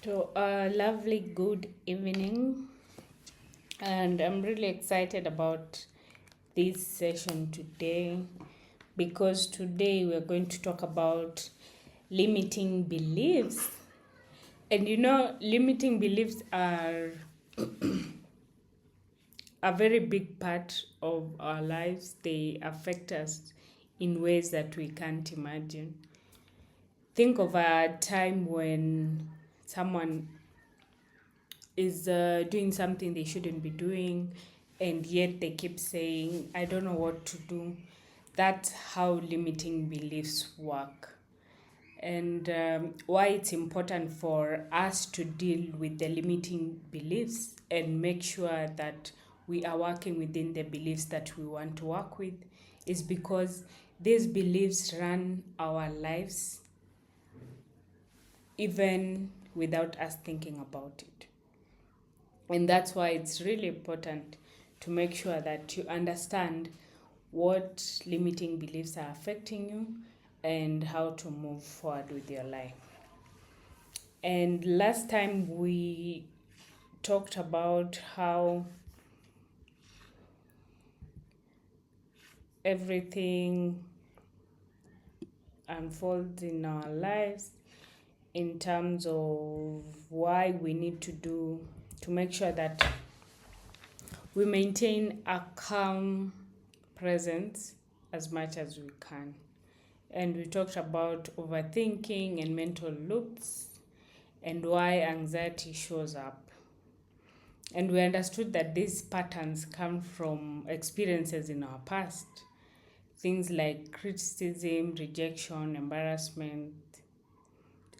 To a lovely good evening, and I'm really excited about this session today because today we're going to talk about limiting beliefs. And limiting beliefs are a very big part of our lives. They affect us in ways that we can't imagine. Think of a time when someone is doing something they shouldn't be doing, and yet they keep saying, I don't know what to do. That's how limiting beliefs work. And why it's important for us to deal with the limiting beliefs and make sure that we are working within the beliefs that we want to work with is because these beliefs run our lives even without us thinking about it. And that's why it's really important to make sure that you understand what limiting beliefs are affecting you and how to move forward with your life. And last time we talked about how everything unfolds in our lives in terms of why we need to make sure that we maintain a calm presence as much as we can. And we talked about overthinking and mental loops and why anxiety shows up. And we understood that these patterns come from experiences in our past, things like criticism, rejection, embarrassment,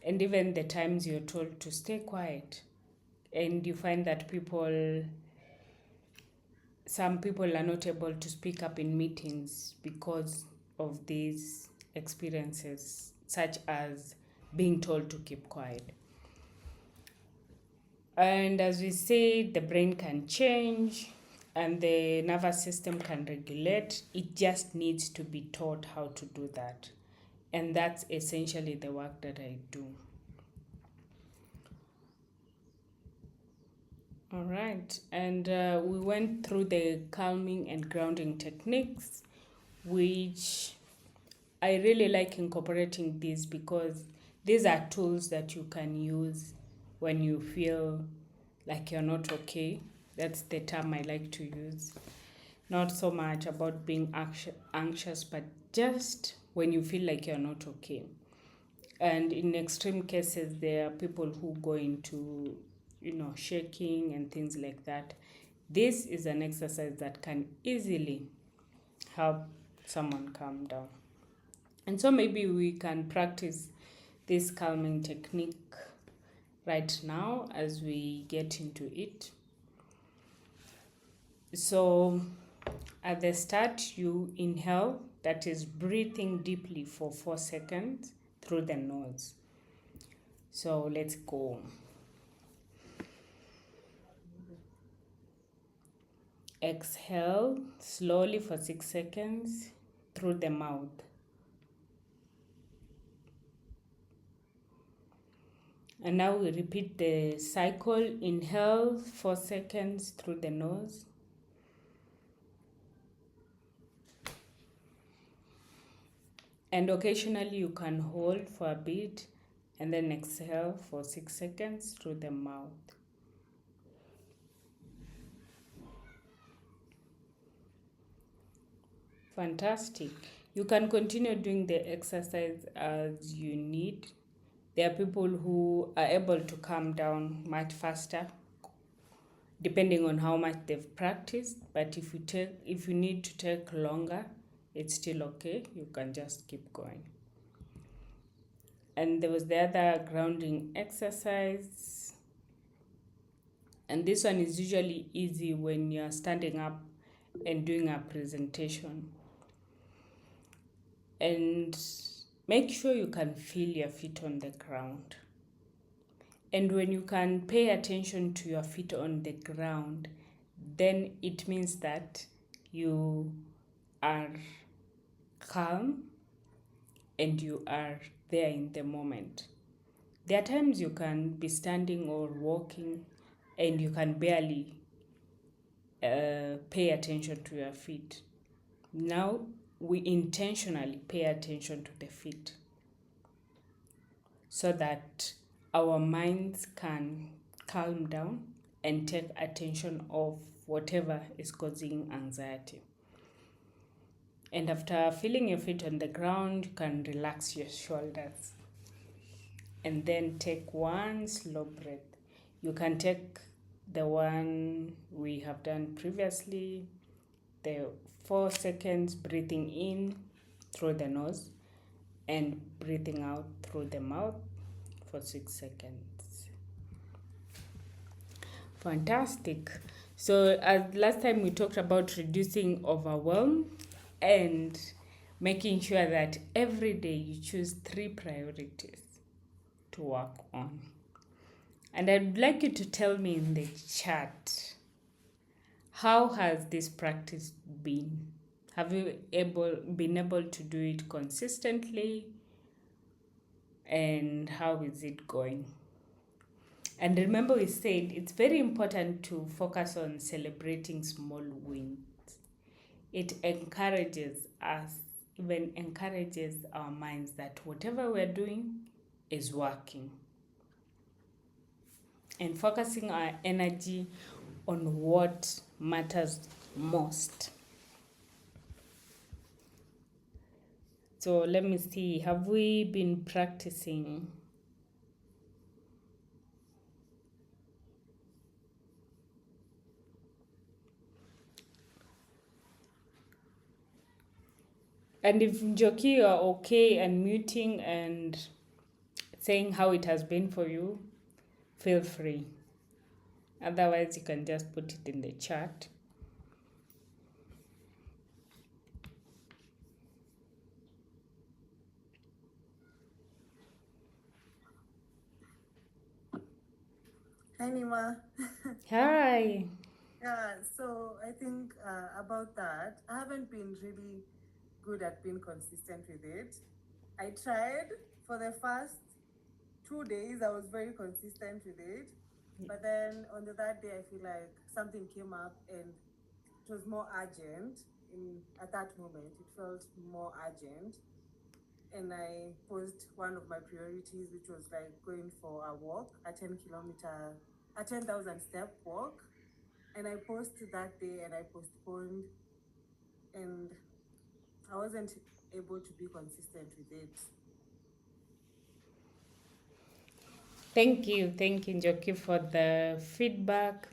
and even the times you're told to stay quiet. And you find that some people are not able to speak up in meetings because of these experiences, such as being told to keep quiet. And as we say, the brain can change and the nervous system can regulate. It just needs to be taught how to do that. And that's essentially the work that I do. All right. And we went through the calming and grounding techniques, which I really like incorporating these because these are tools that you can use when you feel like you're not okay. That's the term I like to use. Not so much about being anxious, but just when you feel like you're not okay. And in extreme cases, there are people who go into, shaking and things like that. This is an exercise that can easily help someone calm down. And so maybe we can practice this calming technique right now as we get into it. So at the start, you inhale, that is breathing deeply for 4 seconds through the nose. So let's go. Exhale slowly for 6 seconds through the mouth. And now we repeat the cycle. Inhale 4 seconds through the nose. And occasionally you can hold for a bit and then exhale for 6 seconds through the mouth. Fantastic. You can continue doing the exercise as you need. There are people who are able to calm down much faster depending on how much they've practiced, but if you need to take longer, it's still okay. You can just keep going. And there was the other grounding exercise. And this one is usually easy when you're standing up and doing a presentation. And make sure you can feel your feet on the ground. And when you can pay attention to your feet on the ground, then it means that you are calm and you are there in the moment. There are times you can be standing or walking and you can barely pay attention to your feet. Now we intentionally pay attention to the feet so that our minds can calm down and take attention of whatever is causing anxiety. And after feeling your feet on the ground, you can relax your shoulders and then take one slow breath. You can take the one we have done previously, the 4 seconds breathing in through the nose and breathing out through the mouth for 6 seconds. Fantastic. So as last time we talked about reducing overwhelm and making sure that every day you choose 3 priorities to work on. And I'd like you to tell me in the chat, how has this practice been? Have you been able to do it consistently? And how is it going? And remember, we said it's very important to focus on celebrating small wins. It encourages us, even encourages our minds that whatever we're doing is working. And focusing our energy on what matters most. So let me see, have we been practicing? And if Njoki, you are okay unmuting and saying how it has been for you, feel free. Otherwise, you can just put it in the chat. Hi, Nima. Hi. Yeah, so I think about that, I haven't been really good at being consistent with it. I tried for the first 2 days, I was very consistent with it. But then on the third day, I feel like something came up and it was more urgent. At that moment, it felt more urgent. And I posed one of my priorities, which was like going for a walk, a 10,000 step walk. And I posted that day and I postponed, and I wasn't able to be consistent with it. Thank you, Njoki, for the feedback.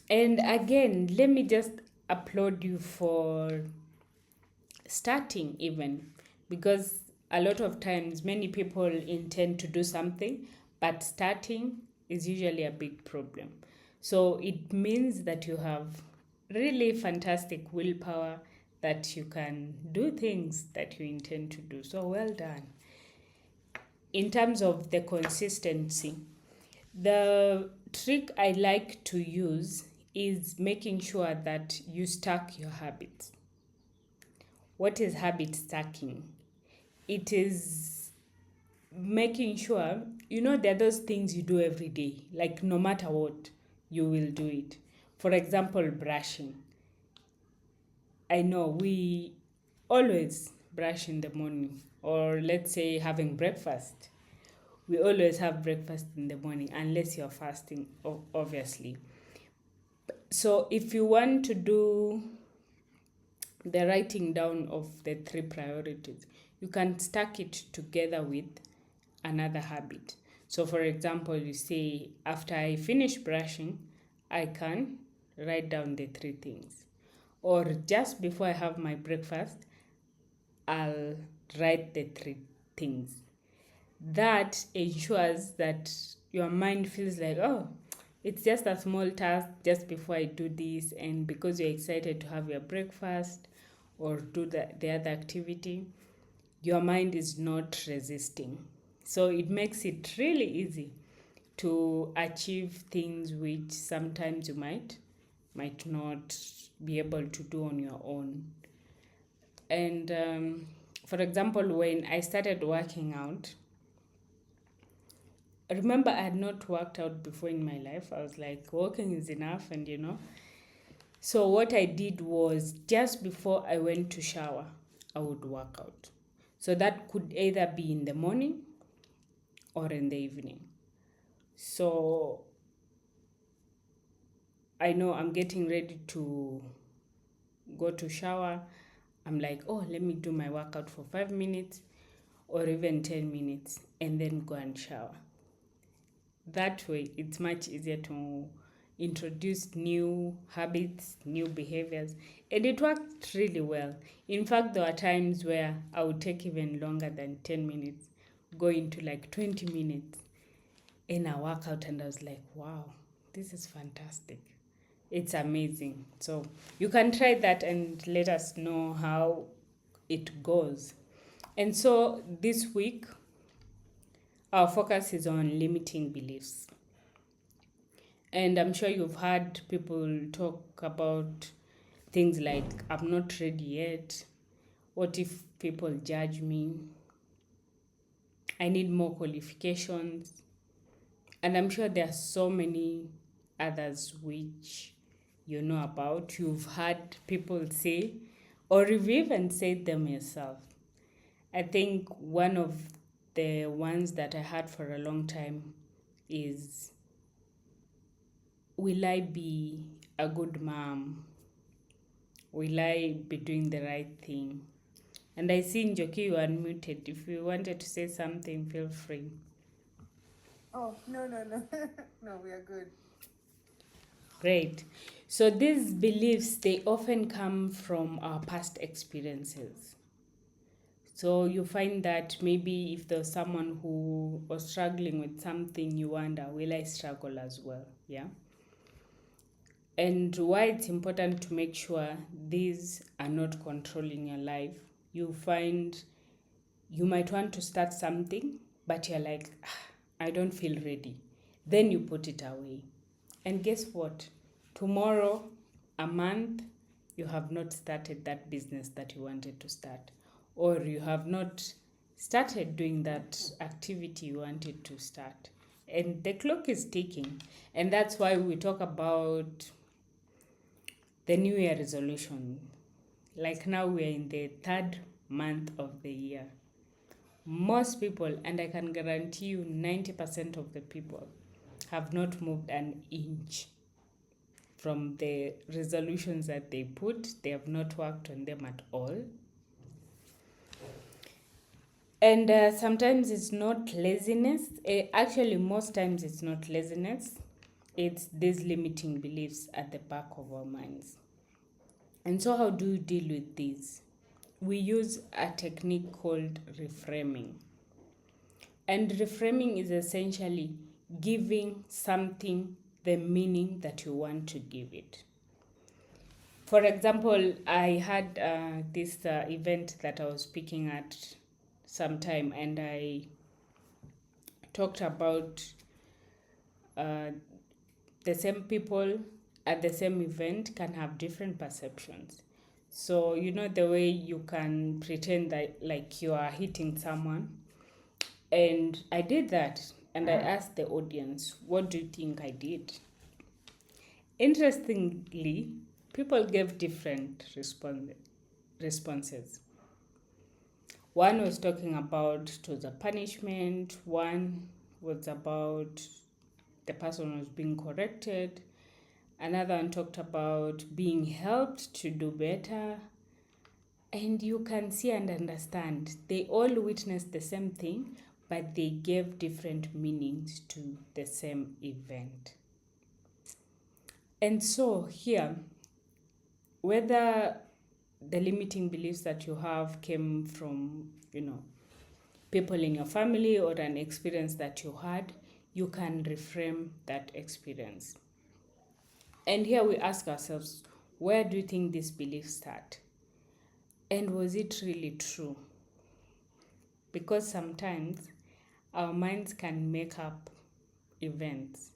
And again, let me just applaud you for starting, even because a lot of times many people intend to do something, but starting is usually a big problem. So it means that you have really fantastic willpower, that you can do things that you intend to do. So well done. In terms of the consistency, the trick I like to use is making sure that you stack your habits. What is habit stacking? It is making sure, there are those things you do every day, like no matter what, you will do it. For example, brushing. I know we always brush in the morning, or let's say having breakfast. We always have breakfast in the morning, unless you're fasting, obviously. So if you want to do the writing down of the 3 priorities, you can stack it together with another habit. So, for example, you say, after I finish brushing, I can write down the 3 things. Or just before I have my breakfast, I'll write the 3 things. That ensures that your mind feels like, oh, it's just a small task just before I do this, and because you're excited to have your breakfast or do the other activity, your mind is not resisting. So it makes it really easy to achieve things which sometimes you might not be able to do on your own. And for example, when I started working out, remember I had not worked out before in my life. I was like, walking is enough, and So what I did was just before I went to shower, I would work out. So that could either be in the morning or in the evening. So I know I'm getting ready to go to shower. I'm like, oh, let me do my workout for 5 minutes or even 10 minutes and then go and shower. That way, it's much easier to introduce new habits, new behaviors, and it worked really well. In fact, there were times where I would take even longer than 10 minutes, go into like 20 minutes in a workout, and I was like, wow, this is fantastic. It's amazing. So you can try that and let us know how it goes. And so this week, our focus is on limiting beliefs. And I'm sure you've heard people talk about things like, I'm not ready yet. What if people judge me? I need more qualifications. And I'm sure there are so many others which you know about. You've heard people say, or you've even said them yourself. I think one of the ones that I had for a long time is, will I be a good mom? Will I be doing the right thing? And I see Njoki, you are unmuted. If you wanted to say something, feel free. Oh, no. No, we are good. Great. So these beliefs, they often come from our past experiences. So you find that maybe if there's someone who was struggling with something, you wonder, will I struggle as well? Yeah. And why it's important to make sure these are not controlling your life. You find you might want to start something, but you're like, I don't feel ready. Then you put it away. And guess what? Tomorrow, a month, you have not started that business that you wanted to start, or you have not started doing that activity you wanted to start. And the clock is ticking. And that's why we talk about the New Year resolution. Like now, we are in the third month of the year. Most people, and I can guarantee you 90% of the people, have not moved an inch from the resolutions that they put. They have not worked on them at all. And sometimes it's not laziness. Actually, most times it's not laziness. It's these limiting beliefs at the back of our minds. And so how do you deal with these? We use a technique called reframing. And reframing is essentially giving something the meaning that you want to give it. For example, I had this event that I was speaking at sometime, and I talked about the same people at the same event can have different perceptions. So, the way you can pretend that like you are hitting someone. And I did that, and I asked the audience, what do you think I did? Interestingly, people gave different responses. One was talking about it was a punishment, one was about the person was being corrected, another one talked about being helped to do better. And you can see and understand they all witnessed the same thing, but they gave different meanings to the same event. And so here, whether the limiting beliefs that you have came from, people in your family or an experience that you had, you can reframe that experience. And here we ask ourselves, where do you think these beliefs start? And was it really true? Because sometimes our minds can make up events,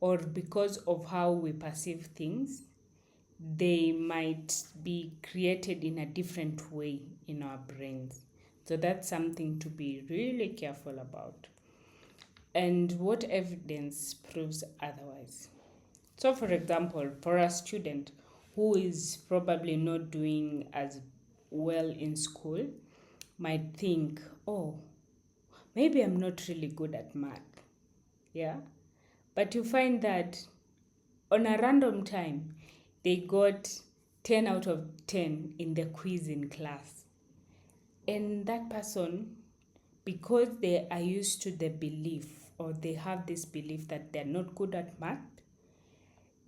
or because of how we perceive things, they might be created in a different way in our brains. So that's something to be really careful about. and what evidence proves otherwise. So, for example, for a student who is probably not doing as well in school, might think, oh, maybe I'm not really good at math. Yeah. But you find that on a random time, they got 10 out of 10 in the quiz in class. And that person, because they are used to the belief, or they have this belief that they're not good at math,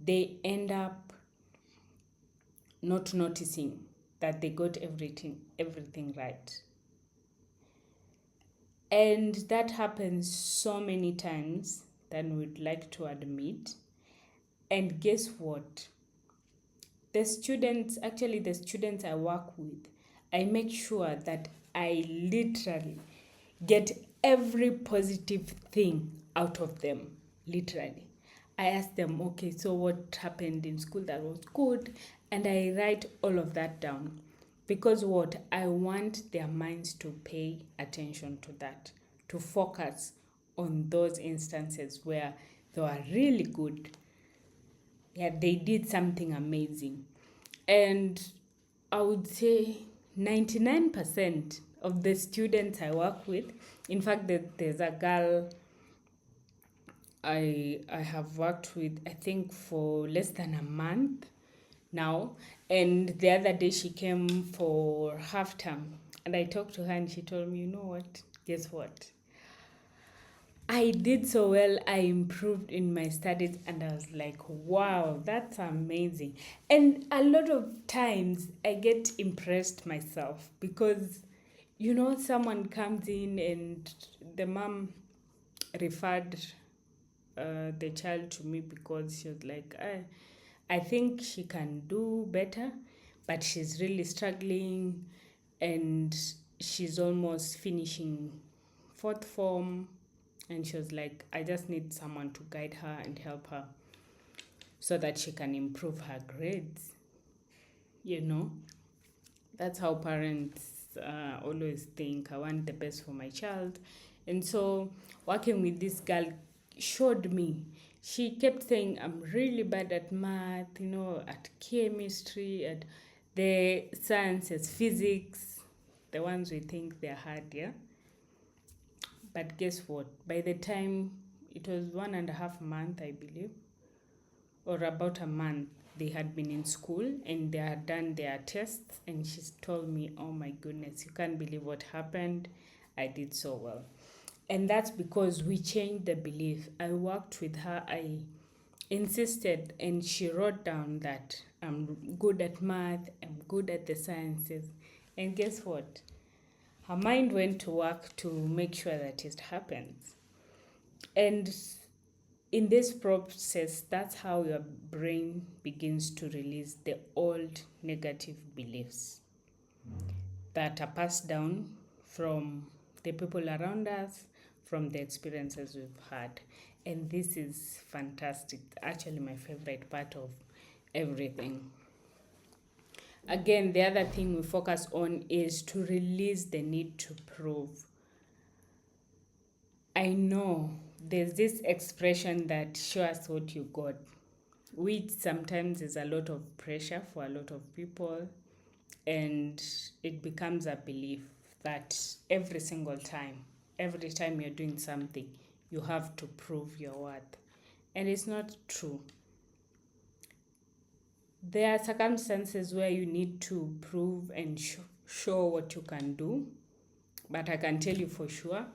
they end up not noticing that they got everything right. And that happens so many times than we'd like to admit. And guess what? The students I work with, I make sure that I literally get every positive thing out of them. Literally. I ask them, okay, so what happened in school that was good? And I write all of that down. Because what? I want their minds to pay attention to that, to focus on those instances where they were really good. Yeah, they did something amazing. And I would say 99% of the students I work with, in fact, there's a girl I have worked with, I think, for less than a month now. And the other day she came for half term. And I talked to her and she told me, you know what? Guess what? I did so well. I improved in my studies, and I was like, wow, that's amazing. And a lot of times I get impressed myself because, someone comes in and the mom referred the child to me because she was like, I think she can do better, but she's really struggling and she's almost finishing fourth form. And she was like, I just need someone to guide her and help her so that she can improve her grades. You know, that's how parents always think. I want the best for my child. And so working with this girl showed me. She kept saying, I'm really bad at math, at chemistry, at the sciences, physics, the ones we think they're hard, yeah? But guess what? By the time it was 1.5 months, I believe, or about a month, they had been in school and they had done their tests. And she told me, oh my goodness, you can't believe what happened. I did so well. And that's because we changed the belief. I worked with her. I insisted, and she wrote down that I'm good at math, I'm good at the sciences. And guess what? Her mind went to work to make sure that it happens. And in this process, that's how your brain begins to release the old negative beliefs that are passed down from the people around us, from the experiences we've had. And this is fantastic. Actually, my favorite part of everything. Again, the other thing we focus on is to release the need to prove. I know there's this expression that show us what you got, which sometimes is a lot of pressure for a lot of people, and it becomes a belief that every time you're doing something, you have to prove your worth. And it's not true. There are circumstances where you need to prove and show what you can do, but I can tell you for sure,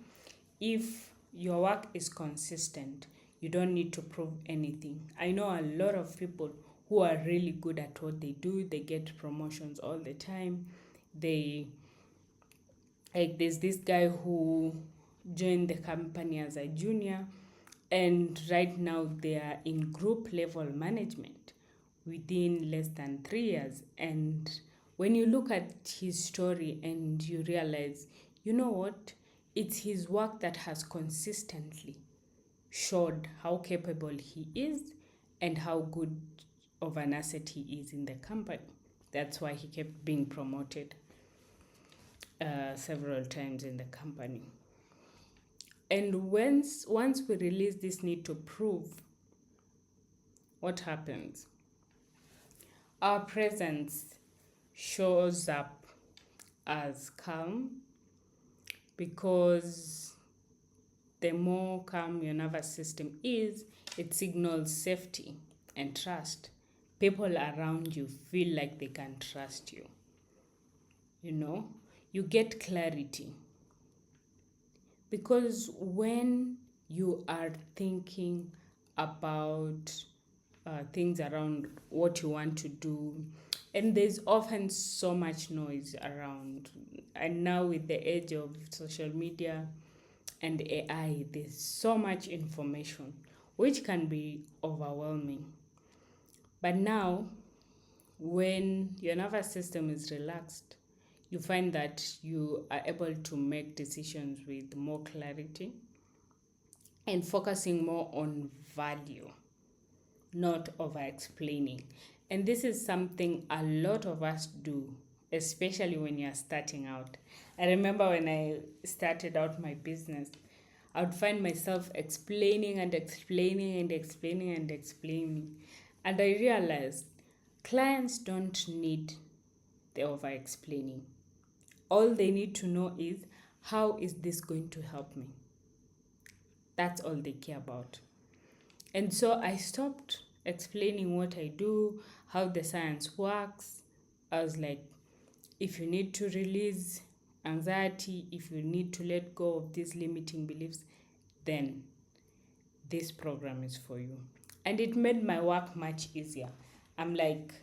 if your work is consistent, you don't need to prove anything. I know a lot of people who are really good at what they do. They get promotions all the time. There's this guy who joined the company as a junior, and right now they are in group level management within less than 3 years. And when you look at his story and you realize, you know what? It's his work that has consistently showed how capable he is and how good of an asset he is in the company. That's why he kept being promoted several times in the company. And once we release this need to prove, what happens? Our presence shows up as calm, because the more calm your nervous system is, it signals safety and trust. People around you feel like they can trust you. You know, you get clarity, because when you are thinking about things around what you want to do, and there's often so much noise around, and now with the age of social media and AI, there's so much information which can be overwhelming. But now, when your nervous system is relaxed, you find that you are able to make decisions with more clarity and focusing more on value, not over explaining. And this is something a lot of us do, especially when you're starting out. I remember when I started out my business, I would find myself explaining and explaining and explaining and explaining. And I realized clients don't need the over explaining. All they need to know is, how is this going to help me? That's all they care about. And so I stopped explaining what I do, how the science works. I was like, if you need to release anxiety, if you need to let go of these limiting beliefs, then this program is for you. And it made my work much easier. I'm like,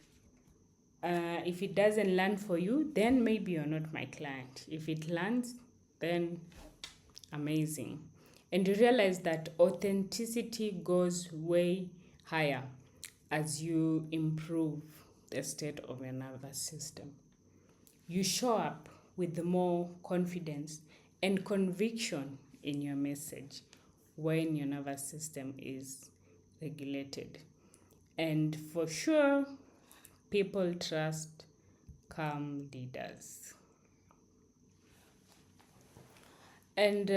if it doesn't land for you, then maybe you're not my client. If it lands, then amazing. And you realize that authenticity goes way higher as you improve the state of your nervous system. You show up with more confidence and conviction in your message when your nervous system is regulated. And for sure, people trust calm leaders. And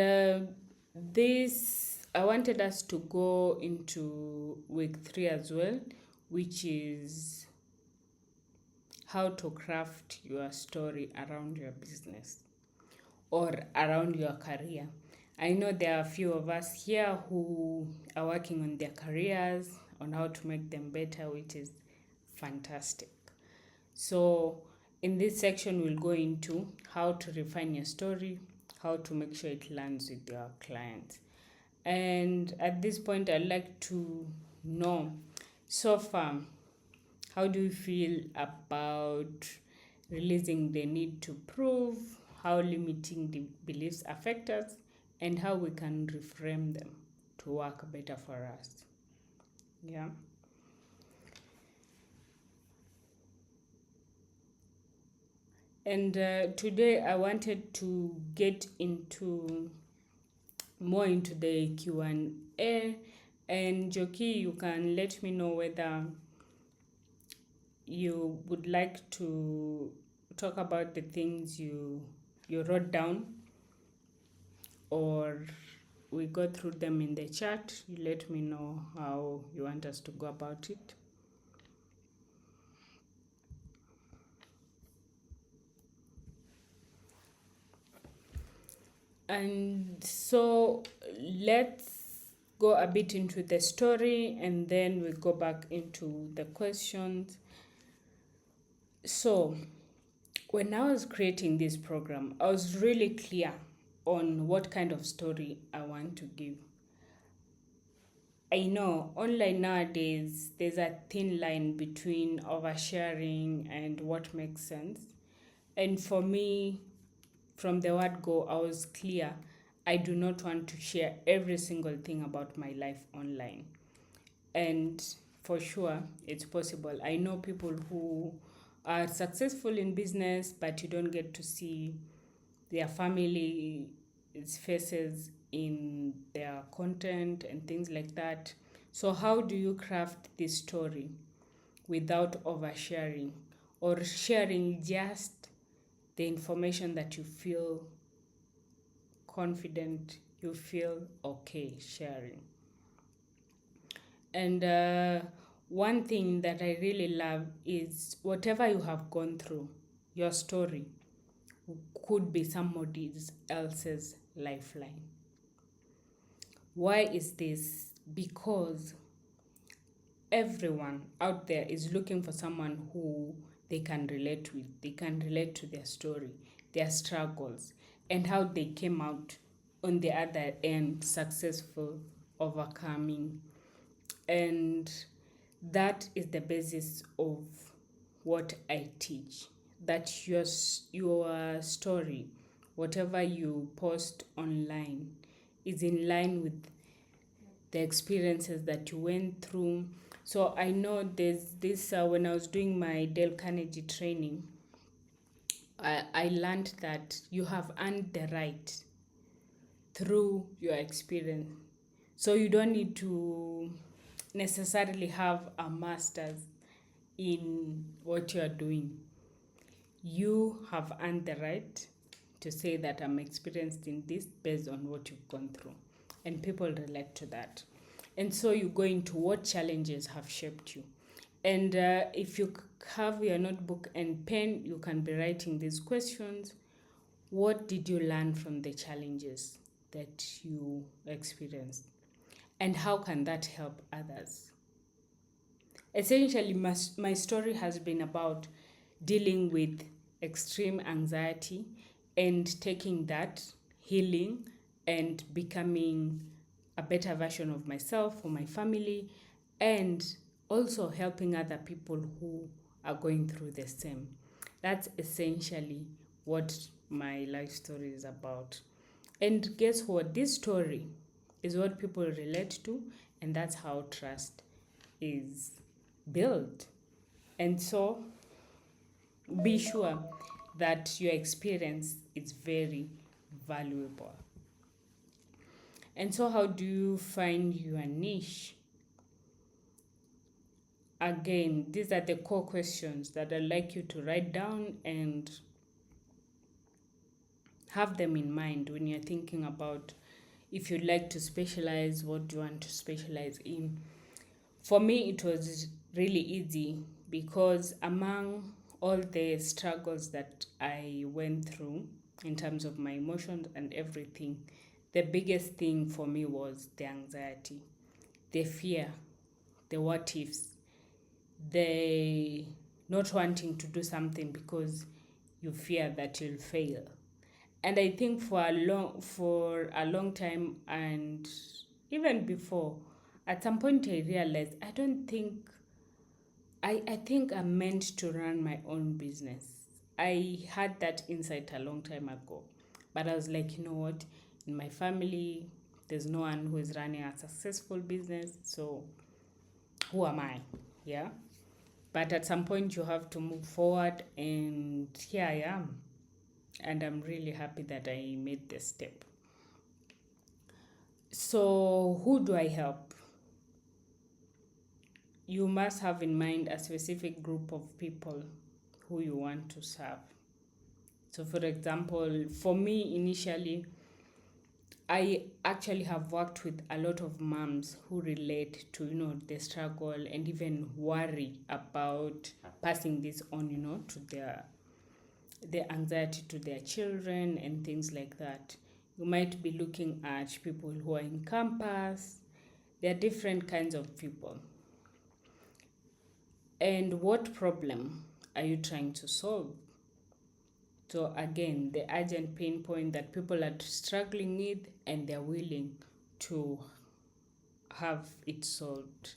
I wanted us to go into week 3 as well, which is how to craft your story around your business or around your career. I know there are a few of us here who are working on their careers, on how to make them better, which is fantastic. So in this section, we'll go into how to refine your story, how to make sure it lands with your clients. And at this point, I'd like to know, so far, how do you feel about releasing the need to prove, how limiting the beliefs affect us, and how we can reframe them to work better for us? Yeah. And today I wanted to get more into the Q&A. And Joki, you can let me know whether you would like to talk about the things you wrote down, or we go through them in the chat. You let me know how you want us to go about it. And so let's go a bit into the story, and then we go back into the questions. So when I was creating this program, I was really clear on what kind of story I want to give. I know online nowadays there's a thin line between oversharing and what makes sense. And for me, from the word go, I was clear. I do not want to share every single thing about my life online. And for sure, it's possible. I know people who are successful in business, but you don't get to see their family's faces in their content and things like that. So how do you craft this story without oversharing, or sharing just the information that you feel confident you feel okay sharing. And one thing that I really love is whatever you have gone through, your story could be somebody else's lifeline. Why is this? Because everyone out there is looking for someone who they can relate with. They can relate to their story, their struggles, and how they came out on the other end successful, overcoming. And that is the basis of what I teach. That your story, whatever you post online, is in line with the experiences that you went through. So I know there's this, when I was doing my Dale Carnegie training, I learned that you have earned the right through your experience. So you don't need to necessarily have a master's in what you are doing. You have earned the right to say that I'm experienced in this based on what you've gone through. And people relate to that. And so you go into what challenges have shaped you. And if you have your notebook and pen, you can be writing these questions. What did you learn from the challenges that you experienced? And how can that help others? Essentially, my story has been about dealing with extreme anxiety and taking that, healing, and becoming a better version of myself for my family, and also helping other people who are going through the same. That's essentially what my life story is about. And guess what? This story is what people relate to, and that's how trust is built. And so be sure that your experience is very valuable. And so, how do you find your niche? Again, these are the core questions that I'd like you to write down and have them in mind when you're thinking about if you'd like to specialize, what do you want to specialize in. For me, it was really easy because among all the struggles that I went through in terms of my emotions and everything, the biggest thing for me was the anxiety, the fear, the what ifs, the not wanting to do something because you fear that you'll fail. And I think for a long time, and even before, at some point I realized I think I'm meant to run my own business. I had that insight a long time ago. But I was like, you know what? In my family, there's no one who is running a successful business. So who am I? Yeah. But at some point, you have to move forward. And here I am. And I'm really happy that I made this step. So, who do I help? You must have in mind a specific group of people who you want to serve. So, for example, for me initially, I actually have worked with a lot of moms who relate to, the struggle and even worry about passing this on, to their anxiety to their children and things like that. You might be looking at people who are in campus. There are different kinds of people. And what problem are you trying to solve? So again, the urgent pain point that people are struggling with and they're willing to have it solved.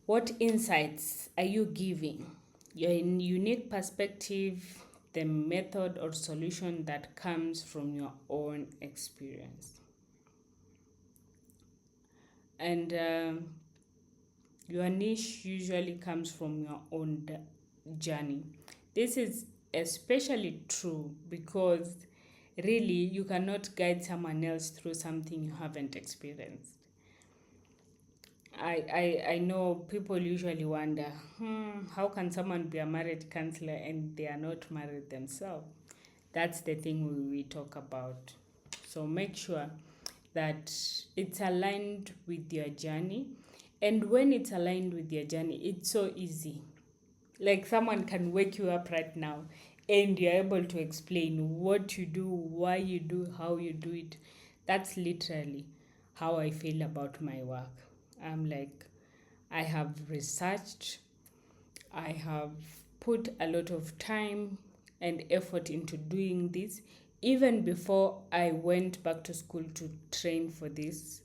What insights are you giving? Your unique perspective, the method or solution that comes from your own experience. And your niche usually comes from your own journey. This is especially true because really you cannot guide someone else through something you haven't experienced. I know people usually wonder, how can someone be a marriage counselor and they are not married themselves? That's the thing we talk about. So make sure that it's aligned with your journey. And when it's aligned with your journey, it's so easy. Like someone can wake you up right now and you're able to explain what you do, why you do, how you do it. That's literally how I feel about my work. I'm like, I have researched, I have put a lot of time and effort into doing this. Even before I went back to school to train for this,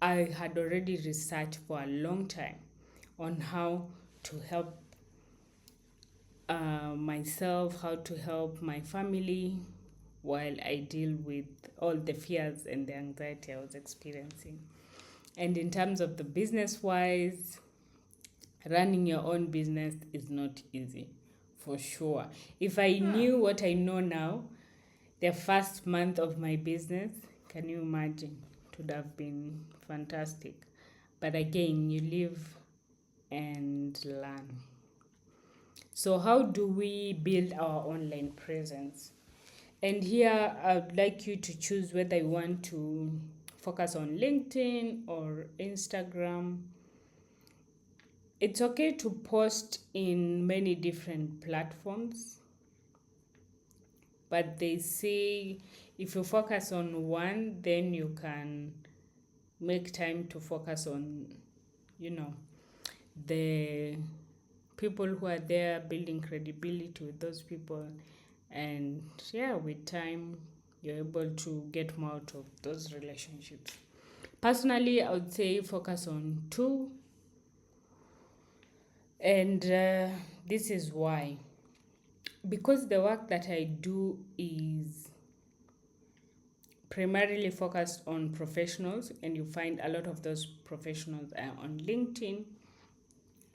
I had already researched for a long time on how to help myself, how to help my family while I deal with all the fears and the anxiety I was experiencing. And in terms of the business wise, running your own business is not easy, for sure. If I knew what I know now, the first month of my business, can you imagine? It would have been fantastic. But again, you live and learn. So, how do we build our online presence? And here, I'd like you to choose whether you want to focus on LinkedIn or Instagram. It's okay to post in many different platforms, but they say if you focus on one, then you can make time to focus on, you know, the people who are there, building credibility with those people. And yeah, with time, you're able to get more out of those relationships. Personally, I would say focus on two. And this is why. Because the work that I do is primarily focused on professionals, and you find a lot of those professionals are on LinkedIn,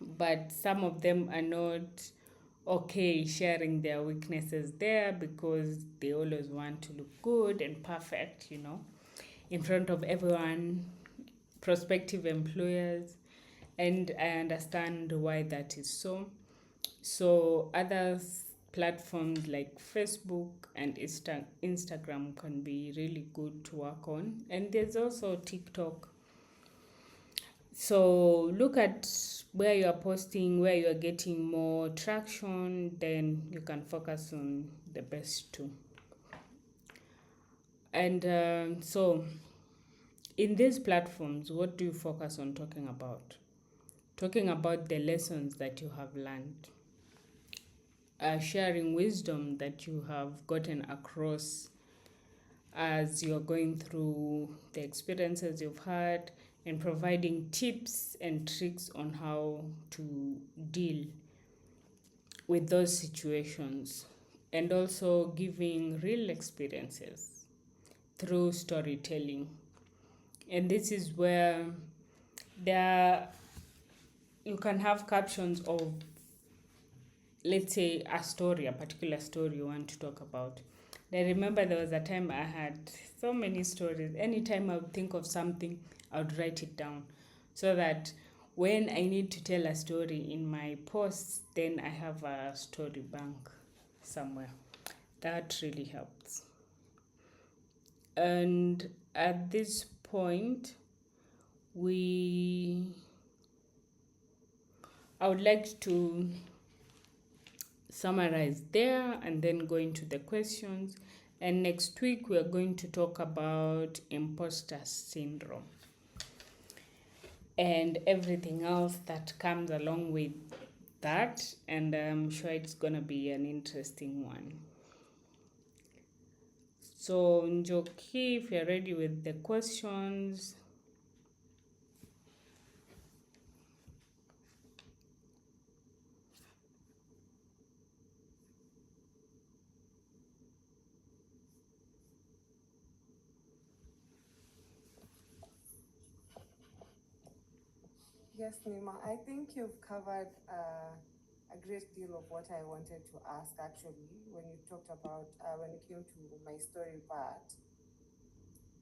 but some of them are not okay sharing their weaknesses there because they always want to look good and perfect, in front of everyone, prospective employers. And I understand why that is so. So other platforms like Facebook and Instagram can be really good to work on. And there's also TikTok. So look at where you're posting, where you're getting more traction, then you can focus on the best too. And so in these platforms, what do you focus on talking about? Talking about the lessons that you have learned, sharing wisdom that you have gotten across as you're going through the experiences you've had, and providing tips and tricks on how to deal with those situations, and also giving real experiences through storytelling. And this is where there you can have captions of, let's say, a particular story you want to talk about. I remember there was a time I had so many stories. Anytime I would think of something, I would write it down so that when I need to tell a story in my posts, then I have a story bank somewhere. That really helps. And at this point, I would like to summarize there and then go into the questions. And next week, we are going to talk about imposter syndrome and everything else that comes along with that. And I'm sure it's going to be an interesting one. So, Njoki, if you're ready with the questions. Yes, Nima, I think you've covered a great deal of what I wanted to ask actually when you talked about, when it came to my story part.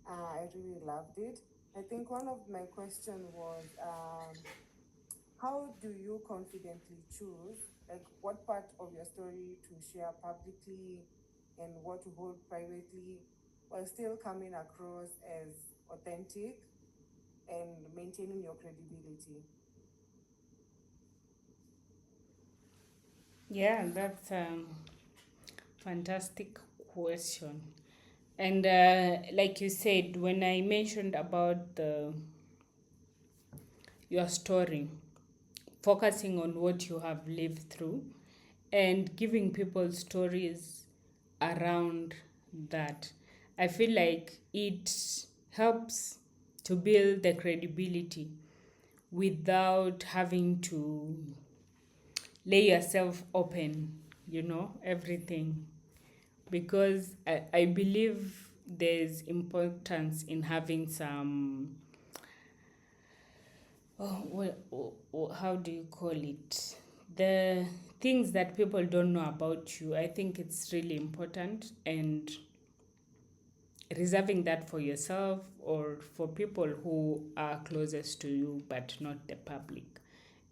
I really loved it. I think one of my questions was, how do you confidently choose, like, what part of your story to share publicly and what to hold privately? while still coming across as authentic and maintaining your credibility? Yeah, that's fantastic question. And like you said, when I mentioned about your story, focusing on what you have lived through and giving people stories around that, I feel like it helps to build the credibility without having to lay yourself open, everything. Because I believe there's importance in having some, how do you call it? The things that people don't know about you. I think it's really important, and reserving that for yourself or for people who are closest to you, but not the public.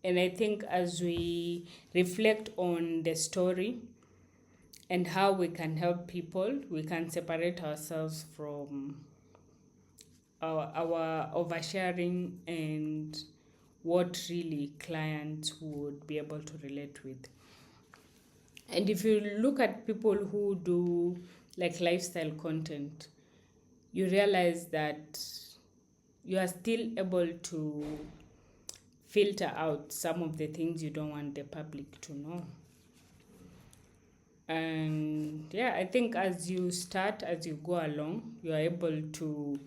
And I think as we reflect on the story and how we can help people, we can separate ourselves from our oversharing and what really clients would be able to relate with. And if you look at people who do like lifestyle content, you realize that you are still able to filter out some of the things you don't want the public to know. And yeah, I think as you start, as you go along, you are able to,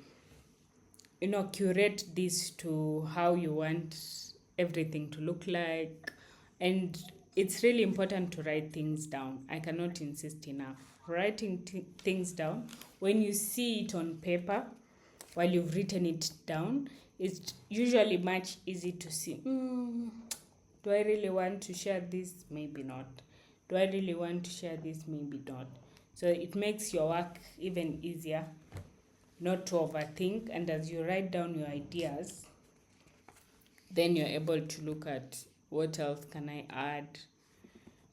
curate this to how you want everything to look like. And it's really important to write things down. I cannot insist enough. Writing things down, when you see it on paper, while you've written it down, it's usually much easy to see. Do I really want to share this? Maybe not. Do I really want to share this? Maybe not. So it makes your work even easier not to overthink. And as you write down your ideas, then you're able to look at what else can I add.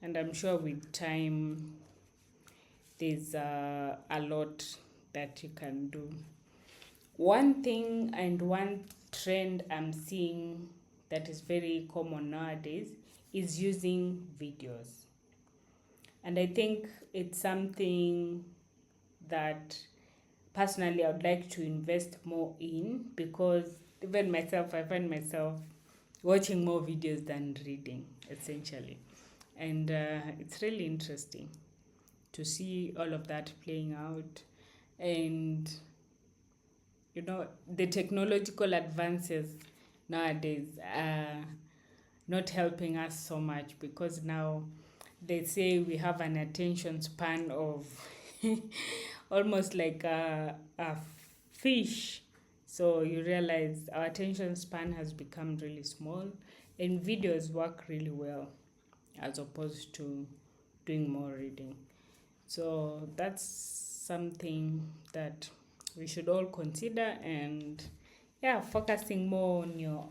And I'm sure with time, there's a lot that you can do. One thing and one trend I'm seeing that is very common nowadays is using videos. And I think it's something that personally I would like to invest more in, because even myself, I find myself watching more videos than reading, essentially. And it's really interesting to see all of that playing out. And, the technological advances nowadays are not helping us so much, because now they say we have an attention span of almost like a fish. So you realize our attention span has become really small, and videos work really well as opposed to doing more reading. So that's something that we should all consider, and yeah, focusing more on your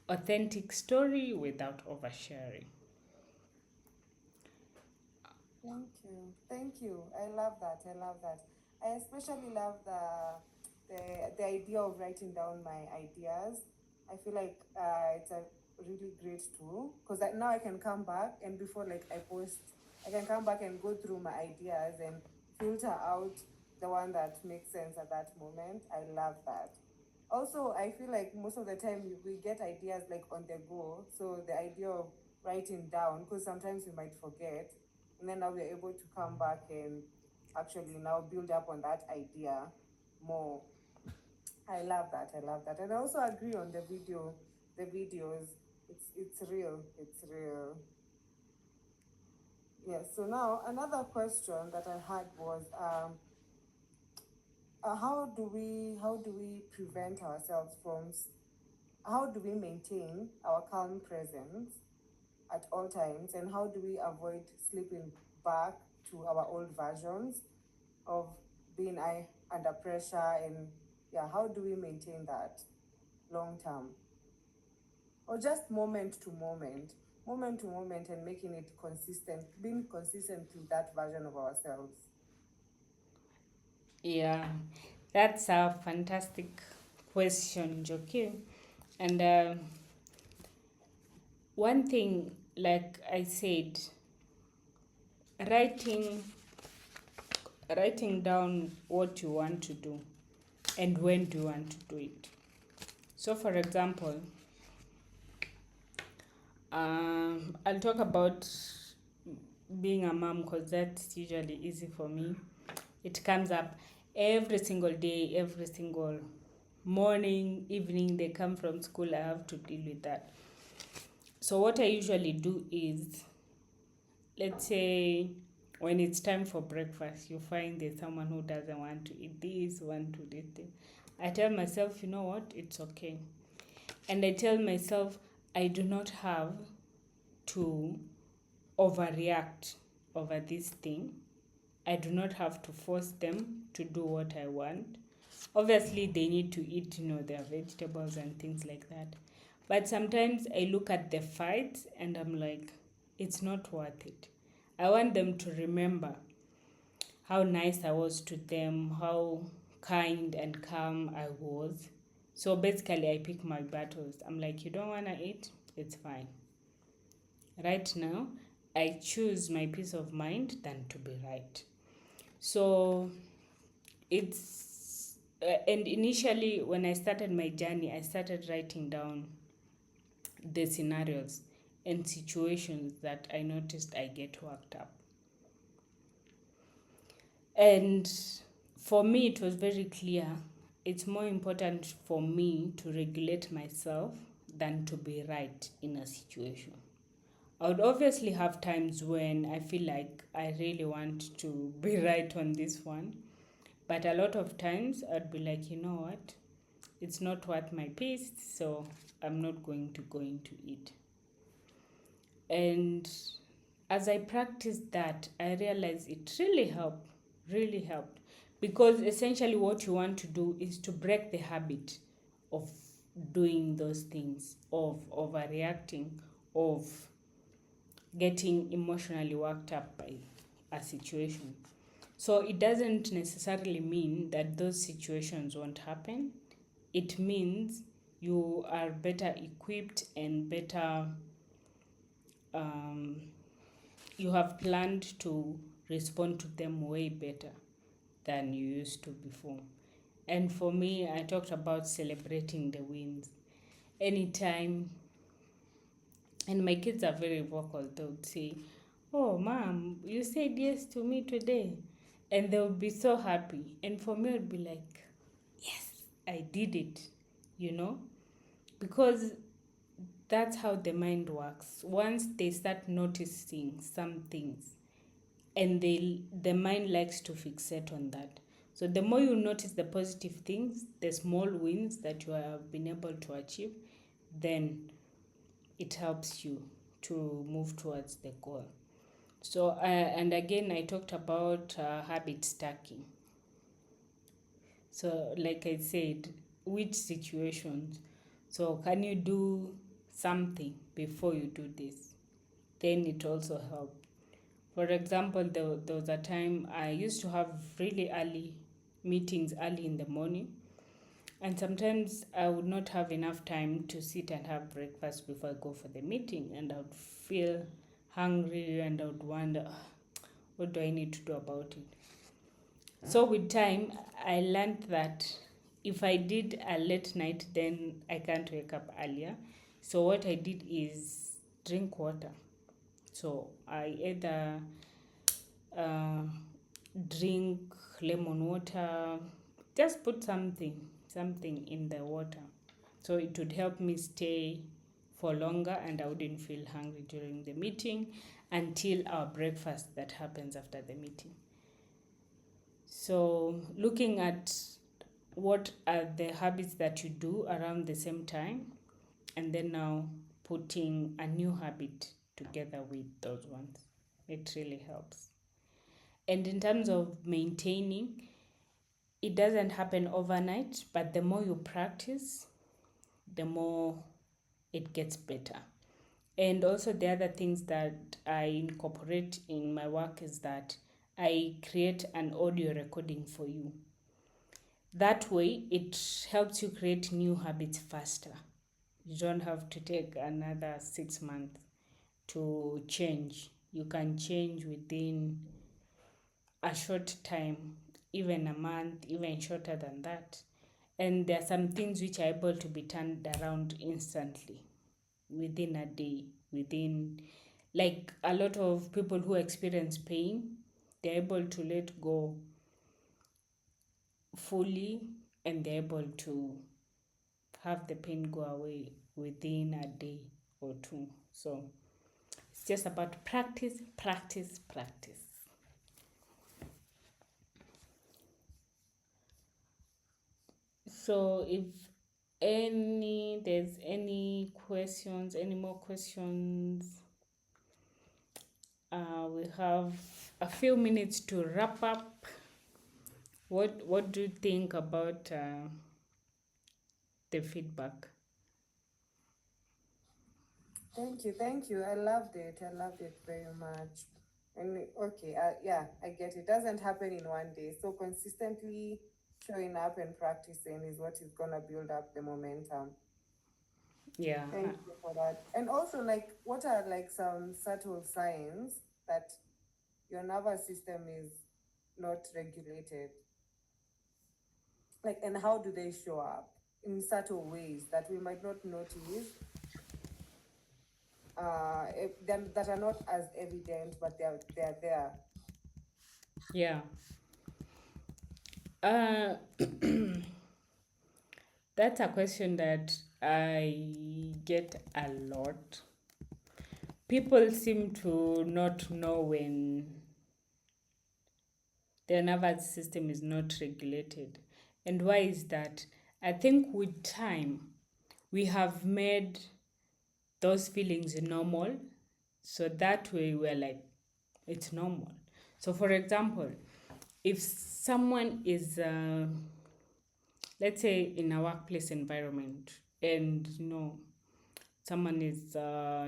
authentic story without oversharing. Thank you. Thank you. I love that. I love that. I especially love the idea of writing down my ideas. I feel like it's a really great tool, because now I can come back, and before like I post, I can come back and go through my ideas and filter out the one that makes sense at that moment. I love that. Also, I feel like most of the time we get ideas like on the go. So the idea of writing down, because sometimes we might forget, and then now we're able to come back and actually now build up on that idea more. I love that. I love that. And I also agree on the videos. It's real. It's real. Yes. So now another question that I had was, how do we prevent ourselves from how do we maintain our calm presence at all times, and how do we avoid slipping back to our old versions of being under pressure, and yeah, how do we maintain that long term, or just moment to moment, and making it consistent, being consistent to that version of ourselves? Yeah, that's a fantastic question, Joki. And one thing, like I said, writing writing down what you want to do and when do you want to do it. So, for example, I'll talk about being a mom because that's usually easy for me. It comes up every single day, every single morning, evening. They come from school, I have to deal with that. So, what I usually do is, let's say, when it's time for breakfast, you find there's someone who doesn't want to eat this, want to eat this. I tell myself, you know what, it's okay. And I tell myself, I do not have to overreact over this thing. I do not have to force them to do what I want. Obviously, they need to eat, their vegetables and things like that. But sometimes I look at the fights and I'm like, it's not worth it. I want them to remember how nice I was to them, how kind and calm I was. So basically, I pick my battles. I'm like, you don't want to eat? It's fine. Right now, I choose my peace of mind than to be right. So and initially, when I started my journey, I started writing down the scenarios and situations that I noticed I get worked up. And for me, it was very clear it's more important for me to regulate myself than to be right in a situation. I would obviously have times when I feel like I really want to be right on this one. But a lot of times I'd be like, you know what? It's not worth my peace, so I'm not going to go into it. And as I practiced that, I realized it really helped. Because essentially, what you want to do is to break the habit of doing those things, of overreacting, of getting emotionally worked up by a situation. So it doesn't necessarily mean that those situations won't happen. It means you are better equipped and better, um, you have planned to respond to them way better than you used to before. And for me, I talked about celebrating the wins. Anytime, and my kids are very vocal, they would say, "Oh, mom, you said yes to me today." And they would be so happy. And for me, it would be like, yes, I did it, you know? Because that's how the mind works. Once they start noticing some things, and the mind likes to fixate on that. So the more you notice the positive things, the small wins that you have been able to achieve, then it helps you to move towards the goal. So and again, I talked about habit stacking. So like I said, which situations? So can you do something before you do this? Then it also helps. For example, there was a time I used to have really early meetings early in the morning, and sometimes I would not have enough time to sit and have breakfast before I go for the meeting, and I would feel hungry and I would wonder, "Ah, what do I need to do about it?" So with time, I learned that if I did a late night, then I can't wake up earlier. So what I did is drink water. So I either uh, drink lemon water, just put something in the water. So it would help me stay for longer and I wouldn't feel hungry during the meeting until our breakfast that happens after the meeting. So looking at what are the habits that you do around the same time, and then now putting a new habit together with those ones, it really helps. And in terms of maintaining, it doesn't happen overnight, but the more you practice, the more it gets better. And also, the other things that I incorporate in my work is that I create an audio recording for you. That way, it helps you create new habits faster. You don't have to take another 6 months to change. You can change within a short time, even a month, even shorter than that. And there are some things which are able to be turned around instantly within a day, within, like a lot of people who experience pain, they're able to let go fully, and they're able to have the pain go away within a day or two. So it's just about practice, practice, practice. So if there's any questions, any more questions, we have a few minutes to wrap up. What do you think about the feedback? Thank you. I loved it. I loved it very much. And okay, yeah, I get it. Doesn't happen in one day. So consistently showing up and practicing is what is gonna build up the momentum. Yeah. Thank you for that. And also, like, what are like some subtle signs that your nervous system is not regulated? Like, and how do they show up in subtle ways that we might not notice? That are not as evident, but they're there. Yeah. Uh, that's a question that I get a lot. People seem to not know when their nervous system is not regulated. And why is that? I think with time, we have made those feelings normal. So that way, we're like, it's normal. So, for example, if someone is, let's say, in a workplace environment, and someone is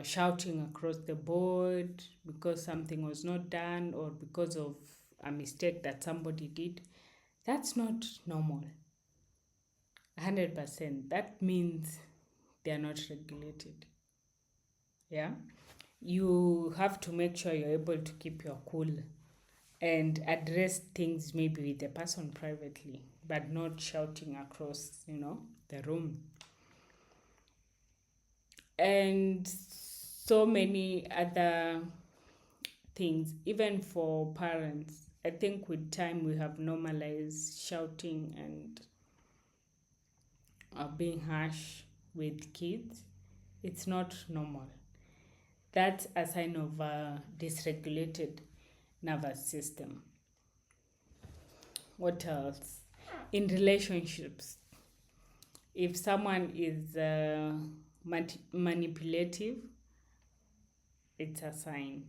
shouting across the board because something was not done or because of a mistake that somebody did, that's not normal. 100%. That means they are not regulated. Yeah. You have to make sure you're able to keep your cool and address things maybe with the person privately, but not shouting across, the room. And so many other things, even for parents. I think with time we have normalized shouting and being harsh with kids. It's not normal. That's a sign of a dysregulated nervous system. What else? In relationships, if someone is manipulative, it's a sign.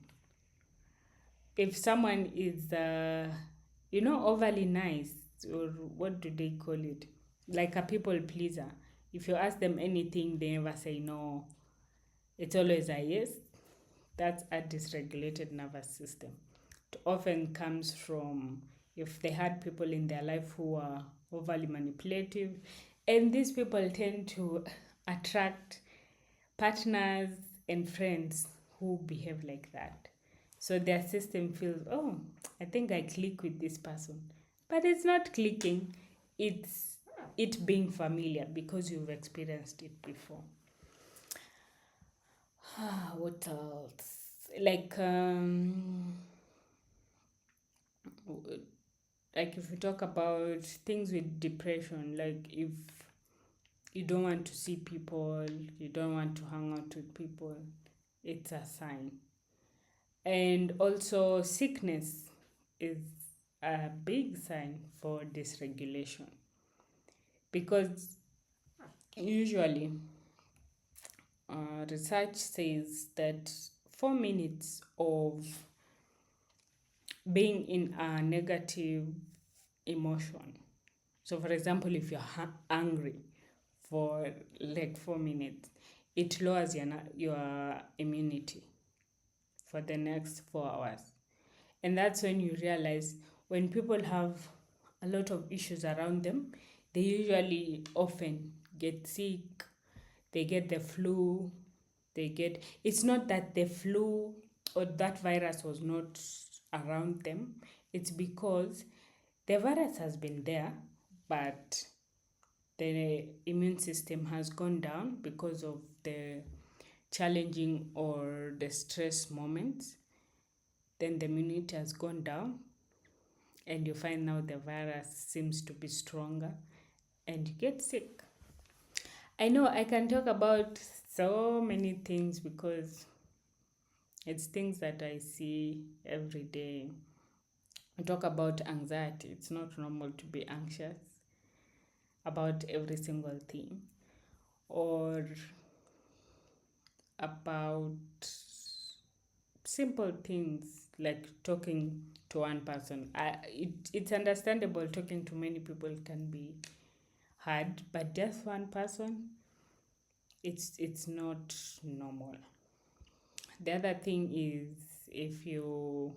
If someone is, overly nice, or what do they call it? Like a people pleaser. If you ask them anything, they never say no. It's always a yes. That's a dysregulated nervous system. It often comes from if they had people in their life who are overly manipulative. And these people tend to attract partners and friends who behave like that. So their system feels, oh, I think I click with this person. But it's not clicking, it's it being familiar because you've experienced it before. What else? Like, like if we talk about things with depression, like if you don't want to see people, you don't want to hang out with people, it's a sign. And also, sickness is a big sign for dysregulation because usually research says that 4 minutes of being in a negative emotion. So, for example, if you're angry for like 4 minutes, it lowers your immunity for the next 4 hours. And that's when you realize when people have a lot of issues around them, they usually often get sick, they get the flu, it's not that the flu or that virus was not around them, it's because the virus has been there, but the immune system has gone down because of the challenging or the stress moments. Then the immunity has gone down, and you find now the virus seems to be stronger and you get sick. I know I can talk about so many things because it's things that I see every day. I talk about anxiety. It's not normal to be anxious about every single thing, or about simple things like talking to one person. It's understandable talking to many people can be hard, but just one person, it's not normal. The other thing is if you've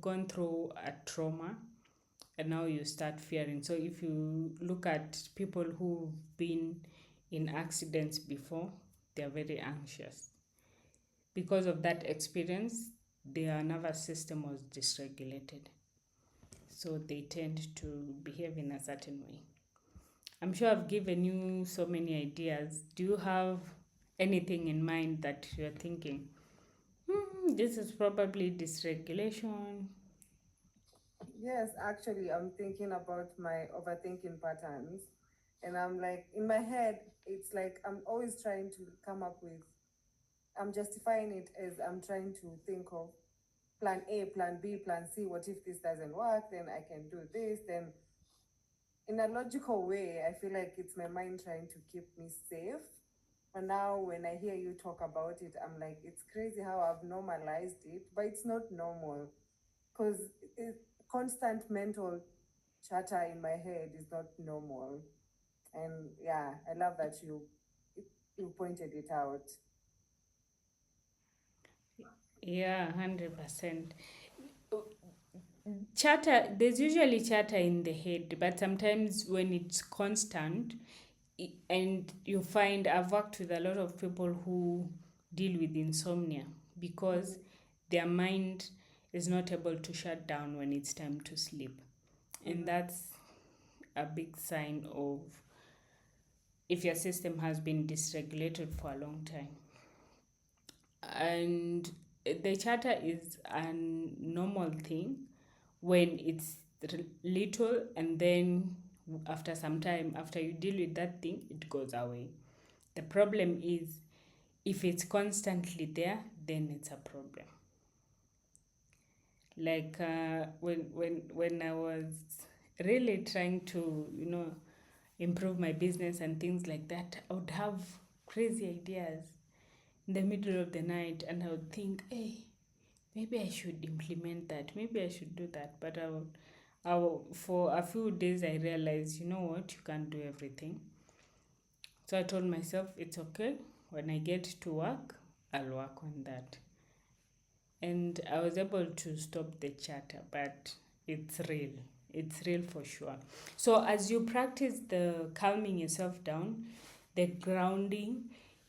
gone through a trauma and now you start fearing. So if you look at people who've been in accidents before, they're very anxious. Because of that experience, their nervous system was dysregulated. So they tend to behave in a certain way. I'm sure I've given you so many ideas. Do you have anything in mind that you're thinking, this is probably dysregulation? Yes, actually, I'm thinking about my overthinking patterns. And I'm like, in my head, it's like I'm always trying to come up with, I'm justifying it as I'm trying to think of plan A, plan B, plan C. What if this doesn't work? Then I can do this. Then, in a logical way, I feel like it's my mind trying to keep me safe. But now, when I hear you talk about it, I'm like, it's crazy how I've normalized it, but it's not normal because constant mental chatter in my head is not normal. And yeah, I love that you pointed it out. Yeah, 100%. Chatter, there's usually chatter in the head, but sometimes when it's constant, and you find I've worked with a lot of people who deal with insomnia because their mind is not able to shut down when it's time to sleep. And that's a big sign of if your system has been dysregulated for a long time. And the chatter is a normal thing when it's little, and then after some time, after you deal with that thing, it goes away. The problem is if it's constantly there, then it's a problem. Like when I was really trying to improve my business and things like that, I would have crazy ideas in the middle of the night, and I would think, hey, maybe I should implement that, maybe I should do that. But for a few days I realized, you know what, you can't do everything. So I told myself it's okay, when I get to work I'll work on that. And I was able to stop the chatter, but it's real. It's real for sure. So as you practice the calming yourself down, the grounding,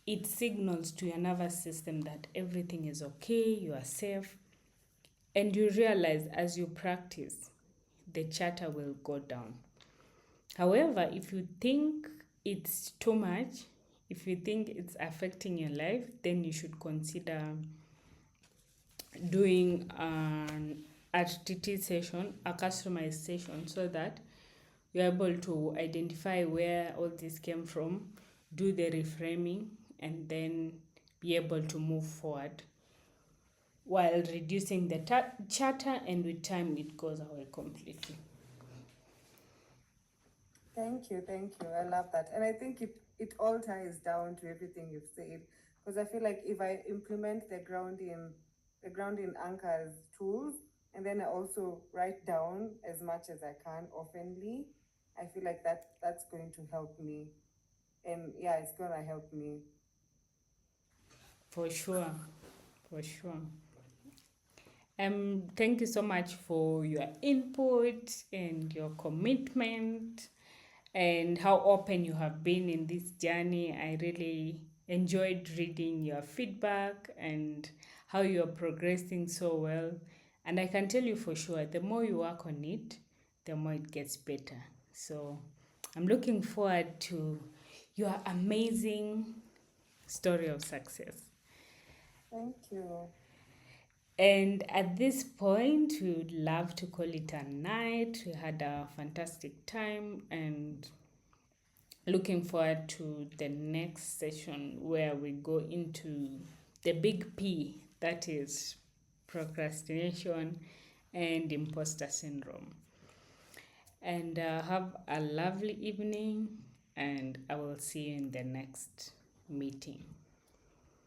it signals to your nervous system that everything is okay, you are safe. And you realize as you practice, the chatter will go down. However, if you think it's too much, if you think it's affecting your life, then you should consider doing an RTT session, a customized session, so that you're able to identify where all this came from, do the reframing, and then be able to move forward while reducing the chatter, and with time it goes away completely. Thank you, thank you. I love that. And I think it all ties down to everything you've said. Because I feel like if I implement the grounding anchors tools, and then I also write down as much as I can oftenly, I feel like that's going to help me. And yeah, it's gonna help me. For sure, for sure. Thank you so much for your input and your commitment and how open you have been in this journey. I really enjoyed reading your feedback and how you're progressing so well. And I can tell you for sure, the more you work on it, the more it gets better. So I'm looking forward to your amazing story of success. Thank you. And at this point, we would love to call it a night. We had a fantastic time and looking forward to the next session where we go into the big P, that is procrastination and imposter syndrome. And have a lovely evening, and I will see you in the next meeting.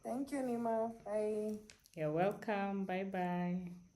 Thank you, Nima. Bye. You're welcome. Bye bye.